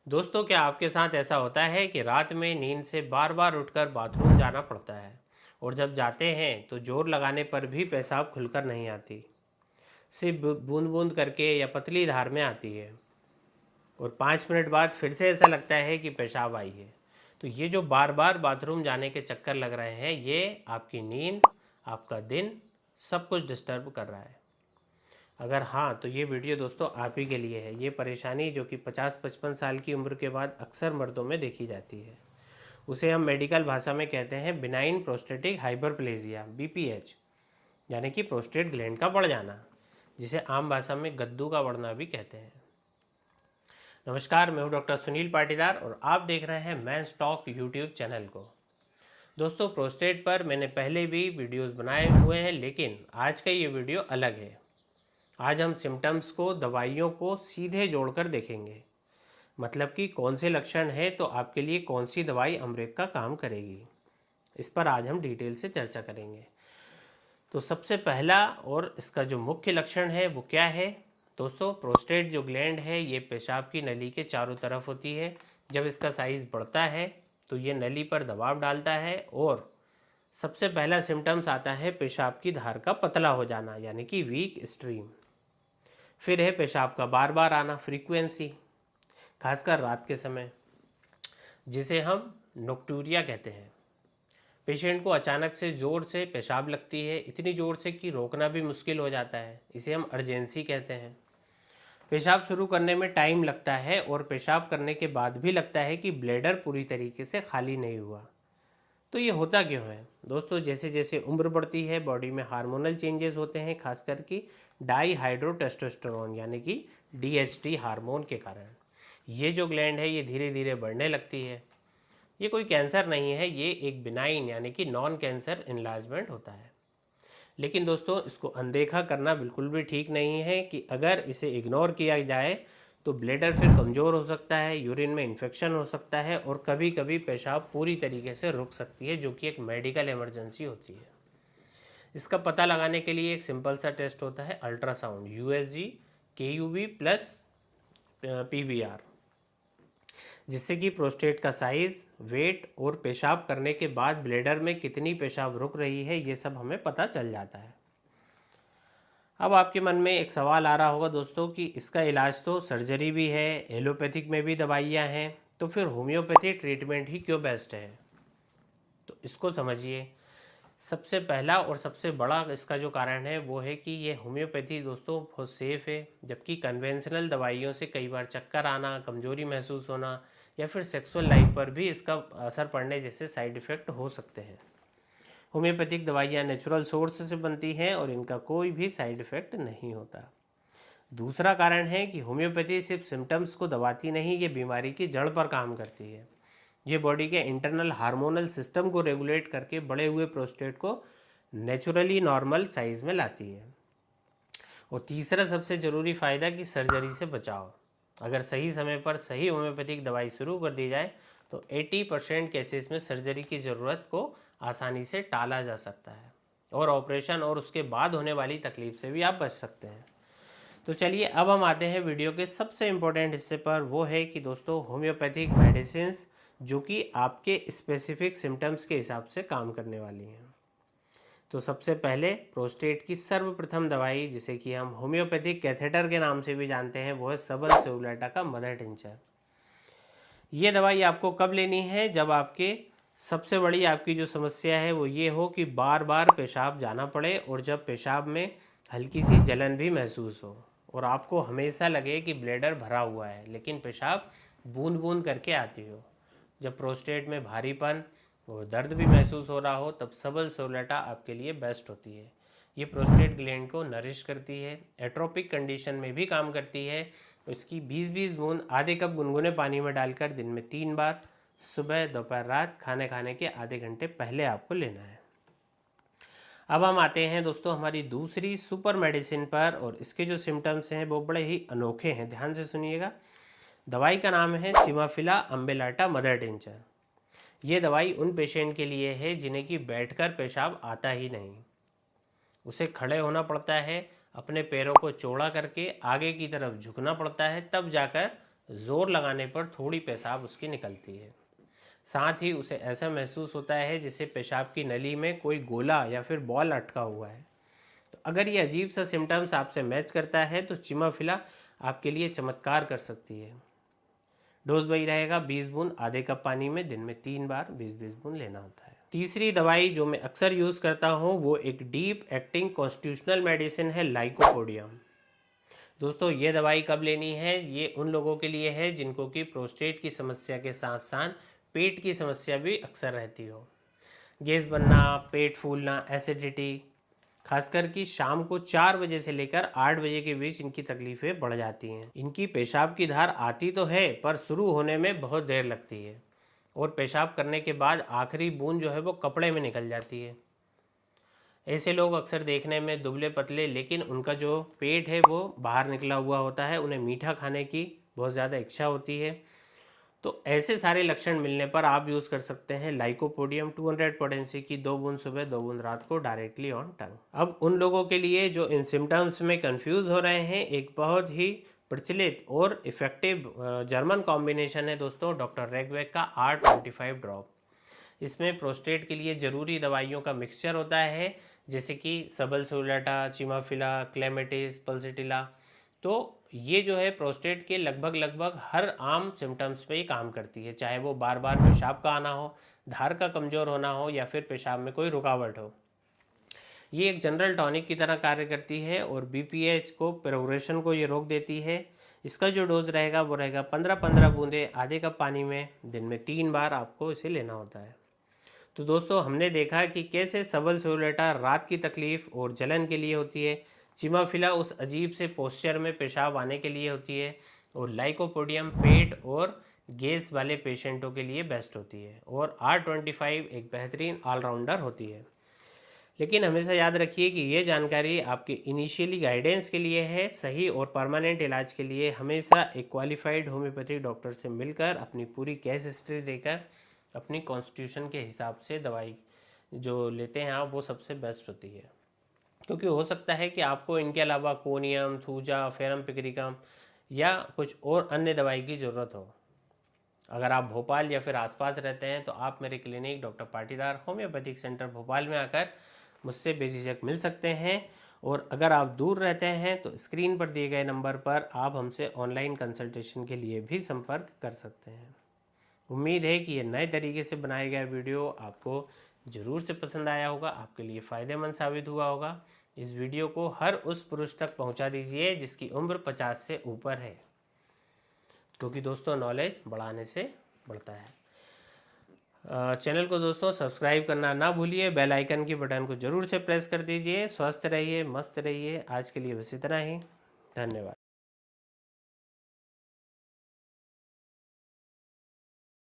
दोस्तों, क्या आपके साथ ऐसा होता है कि रात में नींद से बार बार उठकर बाथरूम जाना पड़ता है और जब जाते हैं तो जोर लगाने पर भी पेशाब खुलकर नहीं आती, सिर्फ बूंद बूंद करके या पतली धार में आती है और 5 मिनट बाद फिर से ऐसा लगता है कि पेशाब आई है। तो ये जो बार बार बाथरूम जाने के चक्कर लग रहे हैं, ये आपकी नींद, आपका दिन, सब कुछ डिस्टर्ब कर रहा है। अगर हाँ, तो ये वीडियो दोस्तों आप ही के लिए है। ये परेशानी जो कि 50-55 साल की उम्र के बाद अक्सर मर्दों में देखी जाती है, उसे हम मेडिकल भाषा में कहते हैं बिनाइन प्रोस्टेटिक हाइपरप्लेजिया, BPH, यानी कि प्रोस्टेट ग्लैंड का बढ़ जाना, जिसे आम भाषा में गद्दू का बढ़ना भी कहते हैं। नमस्कार, मैं हूँ डॉक्टर सुनील पाटीदार और आप देख रहे हैं मेंस टॉक यूट्यूब चैनल को। दोस्तों, प्रोस्टेट पर मैंने पहले भी वीडियोस बनाए हुए हैं, लेकिन आज का ये वीडियो अलग है। आज हम सिम्टम्स को दवाइयों को सीधे जोड़कर देखेंगे, मतलब कि कौन से लक्षण है तो आपके लिए कौन सी दवाई अमृत का काम करेगी। इस पर आज हम डिटेल से चर्चा करेंगे। तो सबसे पहला और इसका जो मुख्य लक्षण है वो क्या है दोस्तों? प्रोस्टेट जो ग्लैंड है ये पेशाब की नली के चारों तरफ होती है। जब इसका साइज़ बढ़ता है तो ये नली पर दबाव डालता है और सबसे पहला सिम्टम्स आता है पेशाब की धार का पतला हो जाना, यानी कि वीक स्ट्रीम। फिर है पेशाब का बार बार आना, फ्रीक्वेंसी, खासकर रात के समय, जिसे हम नोक्टूरिया कहते हैं। पेशेंट को अचानक से ज़ोर से पेशाब लगती है, इतनी ज़ोर से कि रोकना भी मुश्किल हो जाता है, इसे हम अर्जेंसी कहते हैं। पेशाब शुरू करने में टाइम लगता है और पेशाब करने के बाद भी लगता है कि ब्लैडर पूरी तरीके से खाली नहीं हुआ। तो ये होता क्यों है दोस्तों? जैसे जैसे उम्र बढ़ती है बॉडी में हार्मोनल चेंजेस होते हैं, खासकर कि डाईहाइड्रोटेस्टोस्टेरोन यानी कि DHT हार्मोन के कारण ये जो ग्लैंड है ये धीरे धीरे बढ़ने लगती है। ये कोई कैंसर नहीं है, ये एक बिनाइन यानी कि नॉन कैंसर इन्लार्जमेंट होता है। लेकिन दोस्तों, इसको अनदेखा करना बिल्कुल भी ठीक नहीं है कि अगर इसे इग्नोर किया जाए तो ब्लैडर फिर कमज़ोर हो सकता है, यूरिन में इन्फेक्शन हो सकता है और कभी कभी पेशाब पूरी तरीके से रुक सकती है, जो कि एक मेडिकल इमरजेंसी होती है। इसका पता लगाने के लिए एक सिंपल सा टेस्ट होता है ultrasound, USG, KUB plus PVR, जिससे कि प्रोस्टेट का साइज़, वेट और पेशाब करने के बाद ब्लैडर में कितनी पेशाब रुक रही है ये सब हमें पता चल जाता है। अब आपके मन में एक सवाल आ रहा होगा दोस्तों कि इसका इलाज तो सर्जरी भी है, एलोपैथिक में भी दवाइयाँ हैं, तो फिर होम्योपैथी ट्रीटमेंट ही क्यों बेस्ट है? तो इसको समझिए। सबसे पहला और सबसे बड़ा इसका जो कारण है वो है कि ये होम्योपैथी दोस्तों बहुत सेफ़ है, जबकि कन्वेंशनल दवाइयों से कई बार चक्कर आना, कमज़ोरी महसूस होना या फिर सेक्सुअल लाइफ पर भी इसका असर पड़ने जैसे साइड इफ़ेक्ट हो सकते हैं। होम्योपैथिक दवाइयाँ नेचुरल सोर्स से बनती हैं और इनका कोई भी साइड इफ़ेक्ट नहीं होता। दूसरा कारण है कि होम्योपैथी सिर्फ सिम्टम्स को दबाती नहीं, ये बीमारी की जड़ पर काम करती है। ये बॉडी के इंटरनल हार्मोनल सिस्टम को रेगुलेट करके बढ़े हुए प्रोस्टेट को नेचुरली नॉर्मल साइज़ में लाती है। और तीसरा सबसे ज़रूरी फ़ायदा कि सर्जरी से बचाव। अगर सही समय पर सही होम्योपैथिक दवाई शुरू कर दी जाए तो 80% केसेस में सर्जरी की ज़रूरत को आसानी से टाला जा सकता है और ऑपरेशन और उसके बाद होने वाली तकलीफ से भी आप बच सकते हैं। तो चलिए अब हम आते हैं वीडियो के सबसे इम्पोर्टेंट हिस्से पर, वो है कि दोस्तों होम्योपैथिक मेडिसिन जो कि आपके स्पेसिफिक सिम्टम्स के हिसाब से काम करने वाली हैं। तो सबसे पहले प्रोस्टेट की सर्वप्रथम दवाई, जिसे कि हम होम्योपैथिक कैथेटर के नाम से भी जानते हैं, वो है सबलसेउलाटा का मदर टिंचर। ये दवाई आपको कब लेनी है? जब आपके सबसे बड़ी आपकी जो समस्या है वो ये हो कि बार बार पेशाब जाना पड़े और जब पेशाब में हल्की सी जलन भी महसूस हो और आपको हमेशा लगे कि ब्लैडर भरा हुआ है लेकिन पेशाब बूंद बूंद करके आती हो। जब प्रोस्टेट में भारीपन और दर्द भी महसूस हो रहा हो तब सबलसेउलाटा आपके लिए बेस्ट होती है। ये प्रोस्टेट ग्लैंड को नरिश करती है, एट्रोपिक कंडीशन में भी काम करती है। इसकी 20-20 बूंद आधे कप गुनगुने पानी में डालकर दिन में 3 बार, सुबह, दोपहर, रात, खाने खाने के आधे घंटे पहले आपको लेना है। अब हम आते हैं दोस्तों हमारी दूसरी सुपर मेडिसिन पर, और इसके जो सिम्टम्स हैं वो बड़े ही अनोखे हैं, ध्यान से सुनिएगा। दवाई का नाम है चिमाफिला अम्बेलाटा मदर टिंचर। ये दवाई उन पेशेंट के लिए है जिन्हें कि बैठकर पेशाब आता ही नहीं, उसे खड़े होना पड़ता है, अपने पैरों को चौड़ा करके आगे की तरफ झुकना पड़ता है, तब जाकर ज़ोर लगाने पर थोड़ी पेशाब उसकी निकलती है। साथ ही उसे ऐसा महसूस होता है जैसे पेशाब की नली में कोई गोला या फिर बॉल अटका हुआ है। तो अगर ये अजीब सा सिम्टम्स आपसे मैच करता है तो चिमाफिला आपके लिए चमत्कार कर सकती है। डोज वही रहेगा 20 बूंद आधे कप पानी में दिन में 3 बार 20-20 बूंद लेना होता है। तीसरी दवाई जो मैं अक्सर यूज़ करता हूँ वो एक डीप एक्टिंग कॉन्स्टिट्यूशनल मेडिसिन है, लाइकोपोडियम। दोस्तों ये दवाई कब लेनी है? ये उन लोगों के लिए है जिनको कि प्रोस्टेट की समस्या के साथ साथ पेट की समस्या भी अक्सर रहती हो। गैस बनना, पेट फूलना, एसिडिटी, खासकर कि शाम को 4 बजे से लेकर 8 बजे के बीच इनकी तकलीफ़ें बढ़ जाती हैं। इनकी पेशाब की धार आती तो है पर शुरू होने में बहुत देर लगती है और पेशाब करने के बाद आखिरी बूंद जो है वो कपड़े में निकल जाती है। ऐसे लोग अक्सर देखने में दुबले पतले, लेकिन उनका जो पेट है वो बाहर निकला हुआ होता है। उन्हें मीठा खाने की बहुत ज़्यादा इच्छा होती है। तो ऐसे सारे लक्षण मिलने पर आप यूज़ कर सकते हैं लाइकोपोडियम 200 पोटेंसी की 2 बूंद सुबह 2 बूंद रात को डायरेक्टली ऑन टंग। अब उन लोगों के लिए जो इन सिम्टम्स में कंफ्यूज हो रहे हैं, एक बहुत ही प्रचलित और इफ़ेक्टिव जर्मन कॉम्बिनेशन है दोस्तों, डॉक्टर रेगवेग का R25 ड्रॉप। इसमें प्रोस्टेट के लिए ज़रूरी दवाइयों का मिक्सचर होता है, जैसे कि सबलसोलेटा, चिमाफिला, क्लेमेटिस, पल्सिटिला। तो ये जो है प्रोस्टेट के लगभग हर आम सिम्टम्स पे ये काम करती है, चाहे वो बार बार पेशाब का आना हो, धार का कमज़ोर होना हो या फिर पेशाब में कोई रुकावट हो। ये एक जनरल टॉनिक की तरह कार्य करती है और बीपीएच को, प्रोग्रेशन को ये रोक देती है। इसका जो डोज रहेगा वो रहेगा 15-15 बूंदे आधे कप पानी में, दिन में 3 बार आपको इसे लेना होता है। तो दोस्तों हमने देखा कि कैसे सबलसोलेटा रात की तकलीफ़ और जलन के लिए होती है, चिमाफिला उस अजीब से पोस्चर में पेशाब आने के लिए होती है और लाइकोपोडियम पेट और गैस वाले पेशेंटों के लिए बेस्ट होती है और R25 एक बेहतरीन ऑलराउंडर होती है। लेकिन हमेशा याद रखिए कि ये जानकारी आपके इनिशियली गाइडेंस के लिए है। सही और परमानेंट इलाज के लिए हमेशा एक क्वालिफाइड होम्योपैथिक डॉक्टर से मिलकर अपनी पूरी केस हिस्ट्री देकर अपनी कॉन्स्टिट्यूशन के हिसाब से दवाई जो लेते हैं आप, वो सबसे बेस्ट होती है। क्योंकि हो सकता है कि आपको इनके अलावा कोनियम, थूजा, फेरम पिक्रिकम या कुछ और अन्य दवाई की ज़रूरत हो। अगर आप भोपाल या फिर आसपास रहते हैं तो आप मेरे clinic doctor Patidar homeopathic centre Bhopal में आकर मुझसे बेझिझक मिल सकते हैं। और अगर आप दूर रहते हैं तो स्क्रीन पर दिए गए नंबर पर आप हमसे ऑनलाइन कंसल्टेशन के लिए भी संपर्क कर सकते हैं। उम्मीद है कि ये नए तरीके से बनाया गया वीडियो आपको ज़रूर से पसंद आया होगा, आपके लिए फ़ायदेमंद साबित हुआ होगा। इस वीडियो को हर उस पुरुष तक पहुंचा दीजिए जिसकी उम्र 50 से ऊपर है, क्योंकि दोस्तों नॉलेज बढ़ाने से बढ़ता है। चैनल को दोस्तों सब्सक्राइब करना ना भूलिए, बेल आइकन की बटन को ज़रूर से प्रेस कर दीजिए। स्वस्थ रहिए, मस्त रहिए। आज के लिए बस इतना ही, धन्यवाद।